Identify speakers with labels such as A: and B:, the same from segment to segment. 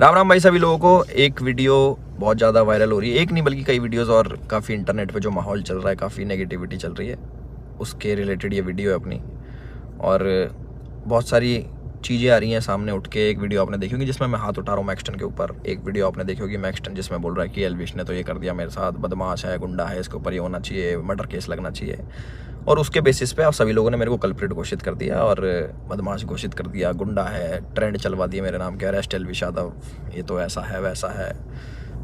A: राम राम भाई सभी लोगों को। एक वीडियो बहुत ज़्यादा वायरल हो रही है, एक नहीं बल्कि कई वीडियोस, और काफ़ी इंटरनेट पे जो माहौल चल रहा है, काफ़ी नेगेटिविटी चल रही है, उसके रिलेटेड ये वीडियो है अपनी। और बहुत सारी चीज़ें आ रही हैं सामने उठ के। एक वीडियो आपने देखी होगी जिसमें मैं हाथ उठा रहा हूँ मैक्सटन के ऊपर। एक वीडियो आपने देखी होगी मैक्सटन जिसमें बोल रहा है कि एल्विश ने तो ये कर दिया मेरे साथ, बदमाश है, गुंडा है, इसके ऊपर ये होना चाहिए, मर्डर केस लगना चाहिए। और उसके बेसिस पे आप सभी लोगों ने मेरे को कल्प्रिट घोषित कर दिया और बदमाश घोषित कर दिया, गुंडा है, ट्रेंड चलवा दिए मेरे नाम के, अरेस्ट एल्विश यादव, ये तो ऐसा है वैसा है,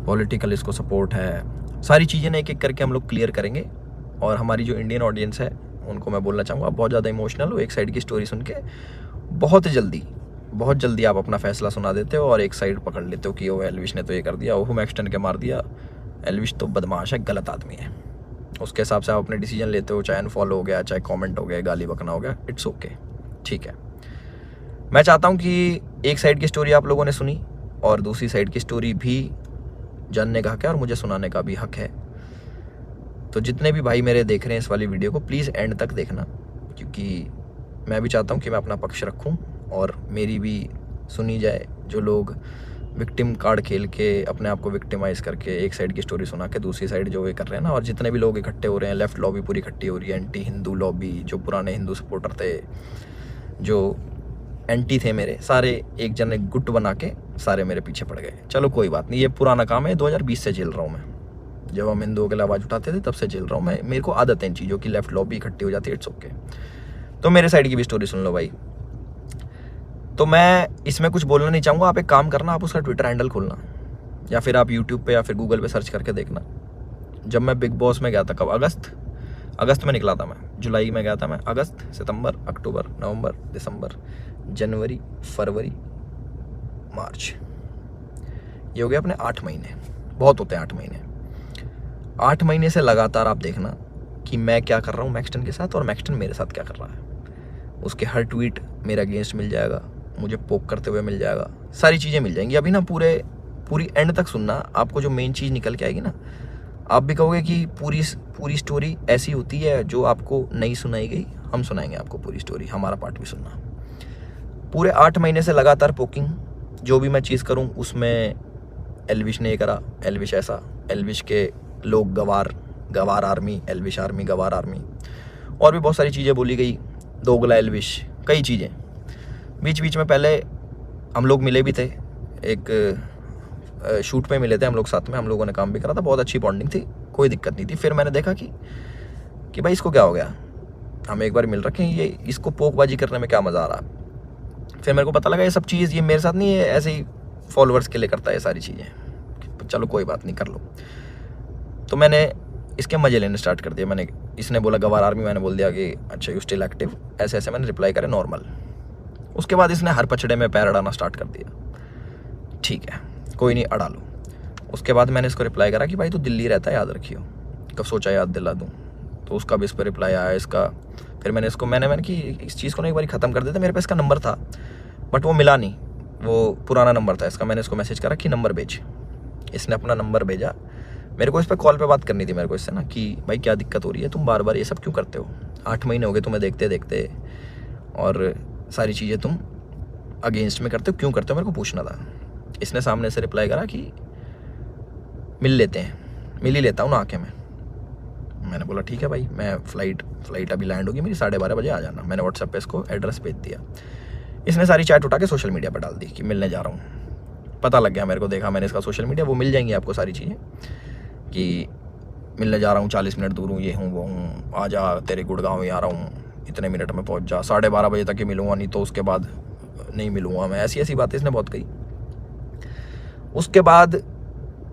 A: पॉलिटिकल इसको सपोर्ट है। सारी चीज़ें ना एक एक करके हम लोग क्लियर करेंगे। और हमारी जो इंडियन ऑडियंस है उनको मैं बोलना चाहूँगा, आप बहुत ज़्यादा इमोशनल हो। एक साइड की स्टोरी सुन के बहुत जल्दी आप अपना फैसला सुना देते हो और एक साइड पकड़ लेते हो कि वो एल्विश ने तो ये कर दिया, वो मैक्सटन के मार दिया, एल्विश तो बदमाश है, गलत आदमी है। उसके हिसाब से आप अपने डिसीजन लेते हो, चाहे अनफॉलो हो गया, चाहे कमेंट हो गया, गाली बकना हो गया, इट्स ओके, ठीक है। मैं चाहता हूँ कि एक साइड की स्टोरी आप लोगों ने सुनी और दूसरी साइड की स्टोरी भी जानने का हक है और मुझे सुनाने का भी हक है। तो जितने भी भाई मेरे देख रहे हैं इस वाली वीडियो को, प्लीज़ एंड तक देखना, क्योंकि मैं भी चाहता हूँ कि मैं अपना पक्ष रखूँ और मेरी भी सुनी जाए। जो लोग विक्टिम कार्ड खेल के अपने आप को विक्टिमाइज़ करके एक साइड की स्टोरी सुना के दूसरी साइड जो ये कर रहे हैं ना, और जितने भी लोग इकट्ठे हो रहे हैं, लेफ्ट लॉबी पूरी इकट्ठी हो रही है, एंटी हिंदू लॉबी, जो पुराने हिंदू सपोर्टर थे, जो एंटी थे मेरे, सारे एक जन एक गुट बना के सारे मेरे पीछे पड़ गए। चलो कोई बात नहीं, ये पुराना काम है, 2020 से झेल रहा हूँ मैं। जब हम हिंदुओं के लिए आवाज़ उठाते थे तब से झेल रहा हूँ मैं। मेरे को आदत है इन चीज़ों की, लेफ्ट लॉबी इकट्ठी हो जाती है, इट्स ओके। तो मेरे साइड की भी स्टोरी सुन लो भाई। तो मैं इसमें कुछ बोलना नहीं चाहूँगा, आप एक काम करना, आप उसका ट्विटर हैंडल खोलना या फिर आप यूट्यूब पे या फिर गूगल पे सर्च करके देखना। जब मैं बिग बॉस में गया था, कब, अगस्त में निकला था मैं, जुलाई में गया था मैं, अगस्त, सितंबर, अक्टूबर, नवंबर, दिसंबर, जनवरी, फरवरी, मार्च, ये हो गया अपने 8 महीने। बहुत होते हैं 8 महीने। 8 महीने से लगातार आप देखना कि मैं क्या कर रहा हूँ मैक्सटन के साथ और मैक्सटन मेरे साथ क्या कर रहा है। उसके हर ट्वीट मेरे अगेंस्ट मिल जाएगा, मुझे पोक करते हुए मिल जाएगा, सारी चीज़ें मिल जाएंगी। अभी ना पूरी एंड तक सुनना, आपको जो मेन चीज़ निकल के आएगी ना, आप भी कहोगे कि पूरी स्टोरी ऐसी होती है जो आपको नहीं सुनाई गई। हम सुनाएंगे आपको पूरी स्टोरी, हमारा पार्ट भी सुनना। पूरे 8 महीने से लगातार पोकिंग, जो भी मैं चीज़ करूँ उसमें एल्विश ने ये करा, एल्विश ऐसा, एल्विश के लोग गवार आर्मी, एल्विश आर्मी, गवार आर्मी, और भी बहुत सारी चीज़ें बोली गई, दोगला एल्विश, कई चीज़ें। बीच में पहले हम लोग मिले भी थे, एक शूट पे मिले थे हम लोग साथ में, हम लोगों ने काम भी करा था, बहुत अच्छी बॉन्डिंग थी, कोई दिक्कत नहीं थी। फिर मैंने देखा कि भाई इसको क्या हो गया, हम एक बार मिल रखे हैं, ये इसको पोकबाजी करने में क्या मज़ा आ रहा। फिर मेरे को पता लगा ये सब चीज़ ये मेरे साथ नहीं है, ऐसे ही फॉलोअर्स के लिए करता है ये सारी चीज़ें। चलो कोई बात नहीं, कर लो। तो मैंने इसके मज़े लेने स्टार्ट कर दिया। इसने बोला गवार आर्मी, मैंने बोल दिया कि अच्छा यू स्टिल एक्टिव, ऐसे मैंने रिप्लाई करे नॉर्मल। उसके बाद इसने हर पचड़े में पैर अड़ाना स्टार्ट कर दिया। ठीक है, कोई नहीं, अड़ा लो। उसके बाद मैंने इसको रिप्लाई करा कि भाई तू दिल्ली रहता है, याद रखियो, कब सोचा याद दिला दूँ। तो उसका भी इस पर रिप्लाई आया इसका। फिर मैंने इसको मैंने कि इस चीज़ को ना एक बार ख़त्म कर देते। मेरे पास इसका नंबर था बट वो मिला नहीं, वो पुराना नंबर था इसका। मैंने इसको मैसेज करा कि नंबर भेज, इसने अपना नंबर भेजा। मेरे को इस पर कॉल पे बात करनी थी मेरे को इससे ना, कि भाई क्या दिक्कत हो रही है, तुम बार बार ये सब क्यों करते हो, 8 महीने हो गए तुम्हें देखते, और सारी चीज़ें तुम अगेंस्ट में करते हो, क्यों करते हो, मेरे को पूछना था। इसने सामने से रिप्लाई करा कि मिल लेते हैं, मिल ही लेता हूँ ना आके मैं। मैंने बोला ठीक है भाई, मैं फ्लाइट अभी लैंड होगी मेरी, 12:30 बजे आ जाना। मैंने व्हाट्सएप पे इसको एड्रेस भेज दिया। इसने सारी चैट उठा के सोशल मीडिया पर डाल दी कि मिलने जा रहा हूँ। पता लग गया मेरे को, देखा मैंने इसका सोशल मीडिया, वो मिल जाएंगी आपको सारी चीज़ें कि मिलने जा रहा हूँ, 40 मिनट दूर हूँ, ये हूँ वो हूँ, आ जा, तेरे गुड़गांव ही आ रहा हूँ, इतने मिनट में पहुँच जा, 12:30 बजे तक ही मिलूँगा, नहीं तो उसके बाद नहीं मिलूँगा मैं। ऐसी बातें इसने बहुत कही। उसके बाद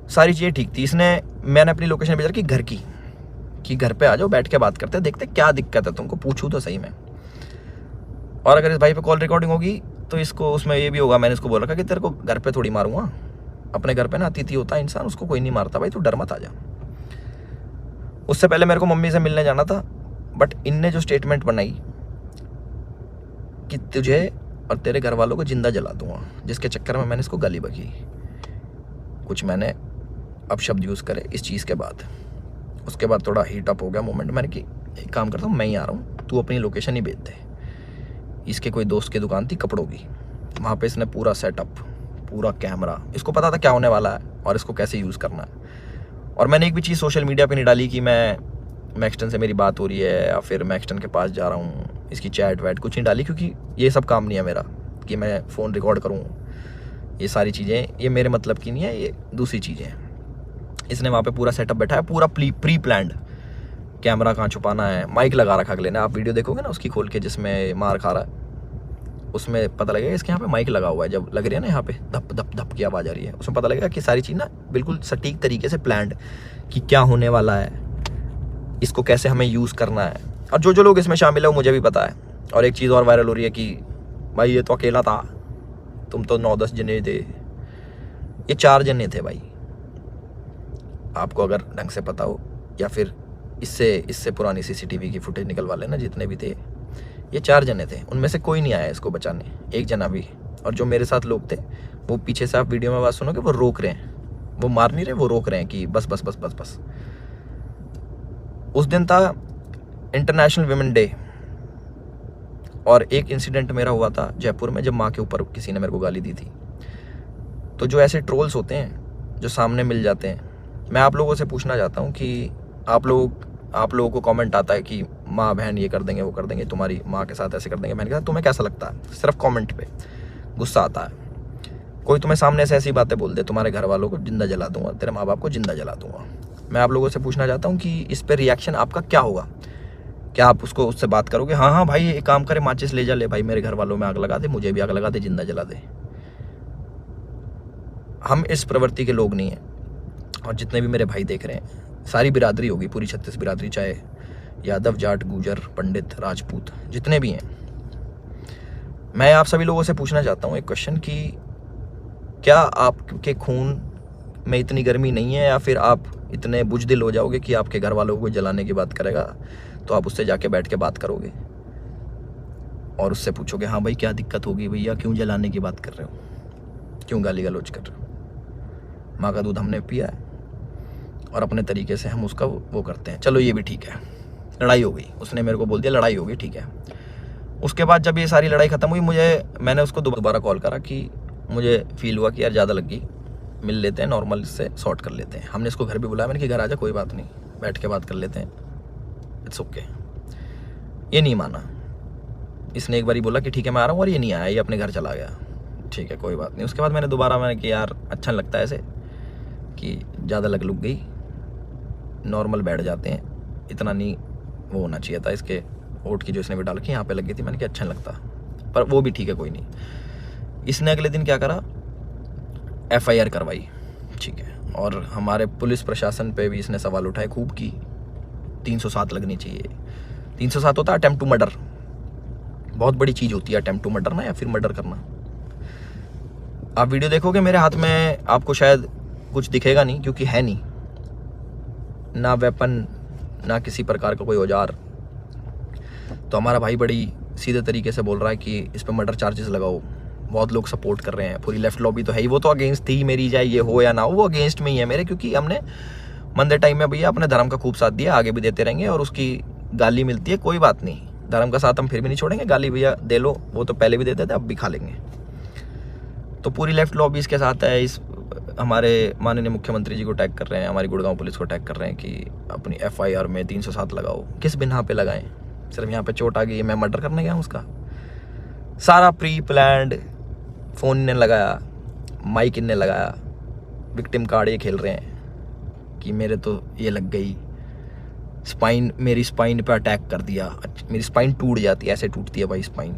A: सारी चीज़ें ठीक थी। मैंने अपनी लोकेशन भेजा कि घर की, कि घर पे आ जाओ, बैठ के बात करते हैं, देखते क्या दिक्कत है तुमको, पूछूँ तो सही मैं। और अगर इस भाई पे कॉल रिकॉर्डिंग होगी तो इसको उसमें ये भी होगा, मैंने इसको बोल रखा कि तेरे को घर पे थोड़ी मारूंगा, अपने घर पे ना अतिथि होता है इंसान, उसको कोई नहीं मारता भाई, तू डर मत आ जा। उससे पहले मेरे को मम्मी से मिलने जाना था, बट इनने जो स्टेटमेंट बनाई कि तुझे और तेरे घर वालों को जिंदा जला दूंगा, जिसके चक्कर में मैंने इसको गाली बकी, कुछ मैंने अपशब्द यूज़ करे इस चीज़ के बाद। उसके बाद थोड़ा हीट अप हो गया मोमेंट। मैंने कि एक काम करता हूँ, मैं ही आ रहा हूँ, तू अपनी लोकेशन ही भेज दे। इसके कोई दोस्त की दुकान थी कपड़ों की, वहाँ पे इसने पूरा सेटअप पूरा कैमरा, इसको पता था क्या होने वाला है और इसको कैसे यूज़ करना है। और मैंने एक भी चीज़ सोशल मीडिया पे नहीं डाली कि मैं मैक्सटन से मेरी बात हो रही है या फिर मैक्सटन के पास जा रहा हूँ, इसकी चैट वैट कुछ नहीं डाली, क्योंकि ये सब काम नहीं है मेरा कि मैं फ़ोन रिकॉर्ड करूँ। ये सारी चीज़ें ये मेरे मतलब की नहीं है, ये दूसरी चीज़ें हैं। इसने वहाँ पे पूरा सेटअप बैठा है, पूरा प्री प्लान्ड, कैमरा कहाँ छुपाना है, माइक लगा रखा अगले ने। आप वीडियो देखोगे ना उसकी खोल के जिसमें मार खा रहा है, उसमें पता लगेगा इसके यहाँ पे माइक लगा हुआ है। जब लग रही है ना यहाँ पे धप धप धप की आवाज़ आ रही है, उसमें पता लगेगा कि सारी चीज़ ना बिल्कुल सटीक तरीके से प्लान्ड, कि क्या होने वाला है, इसको कैसे हमें यूज़ करना है। और जो लोग इसमें शामिल है वो मुझे भी पता है। और एक चीज़ और वायरल हो रही है कि भाई ये तो अकेला था, तुम तो 9-10 जने थे, ये 4 जने थे भाई। आपको अगर ढंग से पता हो, या फिर इससे पुरानी CCTV की फुटेज निकलवा लेना, जितने भी थे ये 4 जने थे, उनमें से कोई नहीं आया इसको बचाने, एक जना भी। और जो मेरे साथ लोग थे वो पीछे से, आप वीडियो में बात सुनोगे, वो रोक रहे हैं, वो मार नहीं रहे, वो रोक रहे हैं कि बस बस बस बस बस। उस दिन था इंटरनेशनल विमेन डे, और एक इंसिडेंट मेरा हुआ था जयपुर में, जब माँ के ऊपर किसी ने मेरे को गाली दी थी। तो जो ऐसे ट्रोल्स होते हैं जो सामने मिल जाते हैं, मैं आप लोगों से पूछना चाहता हूँ कि आप लोगों को कमेंट आता है कि माँ बहन ये कर देंगे वो कर देंगे, तुम्हारी माँ के साथ ऐसे कर देंगे। मैंने कहा तुम्हें कैसा लगता है? सिर्फ कमेंट पे गुस्सा आता है। कोई तुम्हें सामने से ऐसी बातें बोल दे, तुम्हारे घर वालों को जिंदा जला दूंगा, तेरे माँ बाप को जिंदा जला दूंगा। मैं आप लोगों से पूछना चाहता हूँ कि इस पर रिएक्शन आपका क्या होगा? क्या आप उससे बात करोगे, हाँ हाँ भाई एक काम करे, माचिस ले जा, ले भाई मेरे घर वालों में आग लगा दे, मुझे भी आग लगा दे, जिंदा जला दे? हम इस प्रवृत्ति के लोग नहीं हैं। और जितने भी मेरे भाई देख रहे हैं, सारी बिरादरी होगी, पूरी 36 बिरादरी, चाहे यादव, जाट, गुजर, पंडित, राजपूत, जितने भी हैं, मैं आप सभी लोगों से पूछना चाहता हूँ एक क्वेश्चन कि क्या आपके खून में इतनी गर्मी नहीं है, या फिर आप इतने बुजदिल हो जाओगे कि आपके घर वालों को जलाने की बात करेगा तो आप उससे जाके बैठ के बात करोगे और उससे पूछोगे, हाँ भाई क्या दिक्कत होगी भैया, क्यों जलाने की बात कर रहे हो, क्यों गाली गलौज कर रहे हो? माँ का दूध हमने पिया है और अपने तरीके से हम उसका वो करते हैं। चलो ये भी ठीक है, लड़ाई हो गई, उसने मेरे को बोल दिया लड़ाई हो गई, ठीक है। उसके बाद जब ये सारी लड़ाई ख़त्म हुई, मैंने उसको दोबारा कॉल करा कि मुझे फील हुआ कि यार ज़्यादा लग गई, मिल लेते हैं, नॉर्मल इससे सॉर्ट कर लेते हैं। हमने इसको घर भी बुलाया, मैंने कि घर आ जा, कोई बात नहीं, बैठ के बात कर लेते हैं, इट्स ओके। ये नहीं माना, इसने एक बार बोला कि ठीक है मैं आ रहा हूँ, और ये नहीं आया, ये अपने घर चला गया। ठीक है कोई बात नहीं। उसके बाद मैंने कि यार अच्छा नहीं लगता ऐसे कि ज़्यादा लग गई, नॉर्मल बैठ जाते हैं, इतना नहीं वो होना चाहिए था। इसके ओट की जो इसने भी डाल के यहाँ पे लग गई थी, मैंने कि अच्छा नहीं लगता, पर वो भी ठीक है कोई नहीं। इसने अगले दिन क्या करा, FIR करवाई, ठीक है। और हमारे पुलिस प्रशासन पे भी इसने सवाल उठाए खूब की 307 लगनी चाहिए। 307 होता है अटेम्प्ट टू मर्डर, बहुत बड़ी चीज़ होती है अटेम्प्ट टू मर्डर ना, या फिर मर्डर करना। आप वीडियो देखोगे मेरे हाथ में, आपको शायद कुछ दिखेगा नहीं, क्योंकि है नहीं ना वेपन, ना किसी प्रकार का कोई औजार। तो हमारा भाई बड़ी सीधे तरीके से बोल रहा है कि इस पर मर्डर चार्जेस लगाओ। बहुत लोग सपोर्ट कर रहे हैं, पूरी लेफ्ट लॉबी तो है ही, वो तो अगेंस्ट थी मेरी, चाहे ये हो या ना हो, वो अगेंस्ट में ही है मेरे, क्योंकि हमने मंदे टाइम में भैया अपने धर्म का खूब साथ दिया, आगे भी देते रहेंगे। और उसकी गाली मिलती है, कोई बात नहीं, धर्म का साथ हम फिर भी नहीं छोड़ेंगे, गाली भैया दे लो, वो तो पहले भी देते थे, अब भी खा लेंगे। तो पूरी लेफ्ट लॉबी इसके साथ है। इस हमारे माननीय मुख्यमंत्री जी को टैग कर रहे हैं, हमारी गुड़गांव पुलिस को टैग कर रहे हैं कि अपनी FIR में 307 लगाओ। किस बिना पे लगाएं? सिर्फ यहाँ पे चोट आ गई, मैं मर्डर करने गया हूँ उसका? सारा प्री प्लान्ड, फ़ोन इनने लगाया, माइक इनने लगाया, विक्टिम कार्ड ये खेल रहे हैं कि मेरे तो ये लग गई, स्पाइन, मेरी स्पाइन पे अटैक कर दिया, मेरी स्पाइन टूट जाती है, ऐसे टूटती है भाई स्पाइन।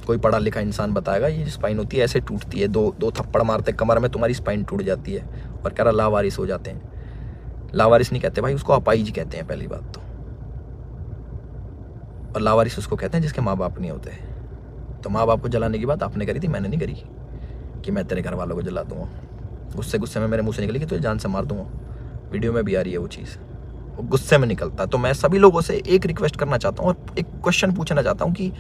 A: कोई पढ़ा लिखा इंसान बताएगा ये स्पाइन होती है, ऐसे टूटती है, दो थप्पड़ मारते कमर में, तुम्हारी स्पाइन टूट जाती है। और कह रहा लावारिस हो जाते हैं। लावारिस नहीं कहते भाई, उसको अपाइज कहते हैं पहली बात तो। और लावारिस उसको कहते हैं जिसके माँ बाप नहीं होते। तो माँ बाप को जलाने की बात आपने करी थी, मैंने नहीं करी कि मैं तेरे घर वालों को जला दूंगा। गुस्से में मेरे मुँह से निकली कि तुझे जान से मार दूंगा। वीडियो में भी आ रही है वो चीज़, वो गुस्से में निकलता। तो मैं सभी लोगों से एक रिक्वेस्ट करना चाहता हूँ और एक क्वेश्चन पूछना चाहता हूँ कि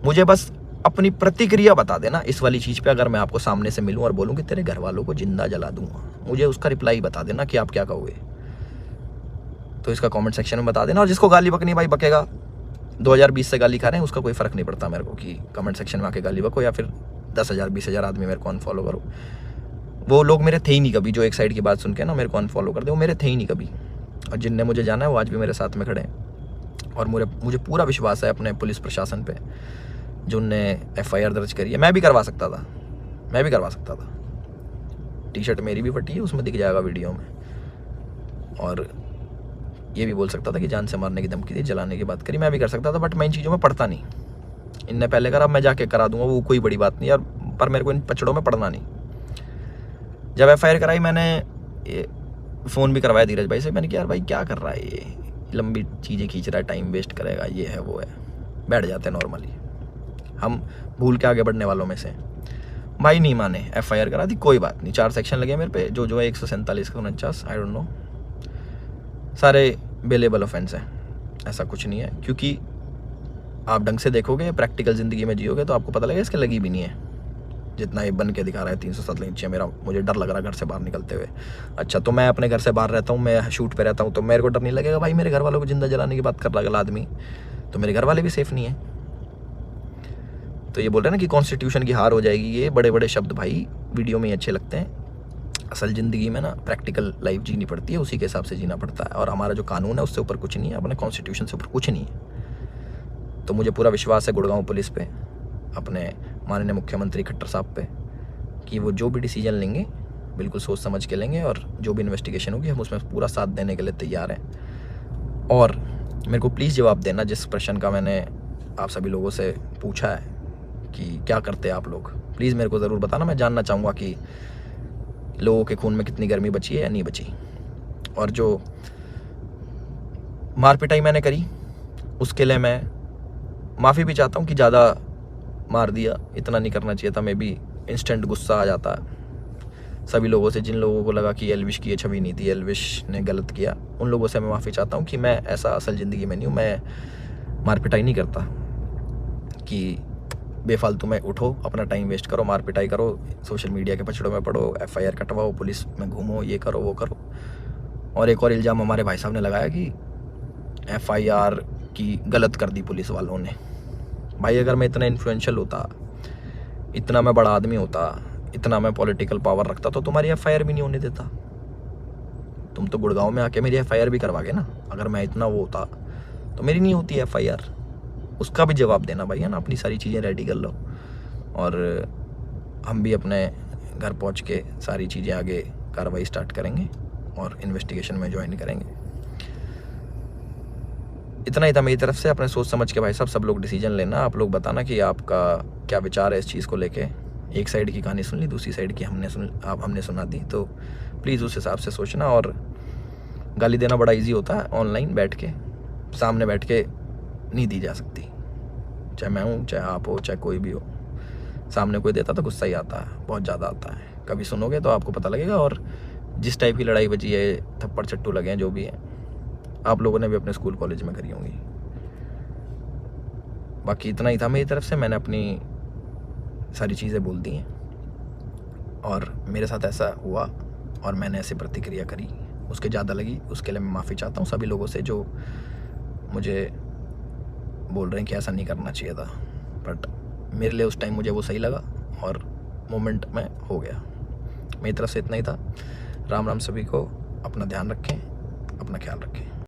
A: मुझे बस अपनी प्रतिक्रिया बता देना इस वाली चीज़ पे। अगर मैं आपको सामने से मिलूं और बोलूं कि तेरे घर वालों को जिंदा जला दूंगा, मुझे उसका रिप्लाई बता देना कि आप क्या कहोगे। तो इसका कमेंट सेक्शन में बता देना। और जिसको गाली बकनी भाई बकेगा, 2020 से गाली खा रहे हैं, उसका कोई फ़र्क नहीं पड़ता मेरे को कि कमेंट सेक्शन में आके गाली बको या फिर 10,000 20,000 आदमी मेरे को अनफॉलो करो। वो लोग मेरे थे ही नहीं कभी, जो एक साइड की बात सुन के ना मेरे को अनफॉलो कर दे, वो मेरे थे ही नहीं कभी। और जिनने मुझे जाना है वो आज भी मेरे साथ में खड़े हैं। और मुझे पूरा विश्वास है अपने पुलिस प्रशासन पे, जो उनने FIR दर्ज करी है। मैं भी करवा सकता था। टी शर्ट मेरी भी फटी है, उसमें दिख जाएगा वीडियो में। और ये भी बोल सकता था कि जान से मारने की धमकी दी, जलाने की बात करी, मैं भी कर सकता था। बट मैं इन चीज़ों में पढ़ता नहीं। इनने पहले करा, मैं जाके करा दूंगा, वो कोई बड़ी बात नहीं यार। पर मेरे को इन पचड़ों में पढ़ना नहीं। जब FIR कराई, मैंने फ़ोन भी करवाया धीरज भाई से। मैंने कहा यार भाई क्या कर रहा है ये, लंबी चीज़ें खींच रहा है, टाइम वेस्ट करेगा, ये है वो है। बैठ जाते हैं नॉर्मली, हम भूल के आगे बढ़ने वालों में से। भाई नहीं माने, FIR करा दी, कोई बात नहीं। 4 सेक्शन लगे मेरे पे, जो है 147 का 49, आई डोंट नो, सारे बेलेबल ऑफेंस हैं। ऐसा कुछ नहीं है, क्योंकि आप ढंग से देखोगे, प्रैक्टिकल ज़िंदगी में जियोगे तो आपको पता लगेगा इसके लगी भी नहीं है। जितना ये बन के दिखा रहा है 307 नीचे, मुझे डर लग रहा है घर से बाहर निकलते हुए। अच्छा, तो मैं अपने घर से बाहर रहता हूँ, मैं शूट पे रहता हूँ, तो मेरे को डर नहीं लगेगा भाई मेरे घर वालों को जिंदा जलाने की बात कर रहा है आदमी, तो मेरे घर वाले भी सेफ नहीं है। तो ये बोल रहे हैं ना कि कॉन्स्टिट्यूशन की हार हो जाएगी, ये बड़े बड़े शब्द भाई वीडियो में ही अच्छे लगते हैं। असल ज़िंदगी में ना प्रैक्टिकल लाइफ जीनी पड़ती है, उसी के हिसाब से जीना पड़ता है। और हमारा जो कानून है उससे ऊपर कुछ नहीं है, अपने कॉन्स्टिट्यूशन से ऊपर कुछ नहीं है। तो मुझे पूरा विश्वास है गुड़गांव पुलिस पे, अपने माननीय मुख्यमंत्री खट्टर साहब पे, कि वो जो भी डिसीजन लेंगे बिल्कुल सोच समझ के लेंगे। और जो भी इन्वेस्टिगेशन होगी हम उसमें पूरा साथ देने के लिए तैयार हैं। और मेरे को प्लीज़ जवाब देना जिस प्रश्न का मैंने आप सभी लोगों से पूछा है कि क्या करते हैं आप लोग, प्लीज़ मेरे को ज़रूर बताना। मैं जानना चाहूँगा कि लोगों के खून में कितनी गर्मी बची है या नहीं बची। और जो मार पिटाई मैंने करी उसके लिए मैं माफ़ी भी चाहता हूँ कि ज़्यादा मार दिया, इतना नहीं करना चाहिए था। मे बी इंस्टेंट गुस्सा आ जाता है सभी लोगों से, जिन लोगों को लगा कि एल्विश की ये छवि नहीं थी, एल्विश ने गलत किया, उन लोगों से मैं माफ़ी चाहता हूँ कि मैं ऐसा असल ज़िंदगी में नहीं हूँ। मैं मार पिटाई नहीं करता कि बेफालतू में उठो, अपना टाइम वेस्ट करो, मार पिटाई करो, सोशल मीडिया के पछड़ों में पड़ो, FIR कटवाओ, पुलिस में घूमो, ये करो वो करो। और एक और इल्ज़ाम हमारे भाई साहब ने लगाया कि FIR की गलत कर दी पुलिस वालों ने। भाई अगर मैं इतना इन्फ्लुएंशियल होता, इतना मैं बड़ा आदमी होता, इतना मैं पॉलिटिकल पावर रखता, तो तुम्हारी FIR भी नहीं होने देता। तुम तो गुड़गांव में आके मेरी FIR भी करवागे ना। अगर मैं इतना वो होता तो मेरी नहीं होती FIR। उसका भी जवाब देना भाई, है ना। अपनी सारी चीज़ें रेडी कर लो और हम भी अपने घर पहुंच के सारी चीज़ें आगे कार्रवाई स्टार्ट करेंगे और इन्वेस्टिगेशन में ज्वाइन करेंगे। इतना ही था मेरी तरफ से। अपने सोच समझ के भाई साहब सब लोग डिसीजन लेना। आप लोग बताना कि आपका क्या विचार है इस चीज़ को लेके। एक साइड की कहानी सुन ली, दूसरी साइड की हमने सुना दी, तो प्लीज़ उस हिसाब से सोचना। और गाली देना बड़ा इजी होता है, ऑनलाइन बैठ के, सामने बैठ के नहीं दी जा सकती। चाहे मैं हूँ, चाहे आप हो, चाहे कोई भी हो, सामने कोई देता तो गुस्सा ही आता है, बहुत ज़्यादा आता है। कभी सुनोगे तो आपको पता लगेगा। और जिस टाइप की लड़ाई बची है, थप्पड़ चट्टू लगे हैं, जो भी है, आप लोगों ने भी अपने स्कूल कॉलेज में करी होंगी। बाकी इतना ही था मेरी तरफ से। मैंने अपनी सारी चीज़ें बोल दी हैं और मेरे साथ ऐसा हुआ और मैंने ऐसी प्रतिक्रिया करी, उसके ज़्यादा लगी, उसके लिए मैं माफ़ी चाहता हूँ सभी लोगों से जो मुझे बोल रहे हैं कि ऐसा नहीं करना चाहिए था। बट मेरे लिए उस टाइम मुझे वो सही लगा और मोमेंट में हो गया। मेरी तरफ से इतना ही था। राम राम सभी को। अपना ध्यान रखें, अपना ख्याल रखें।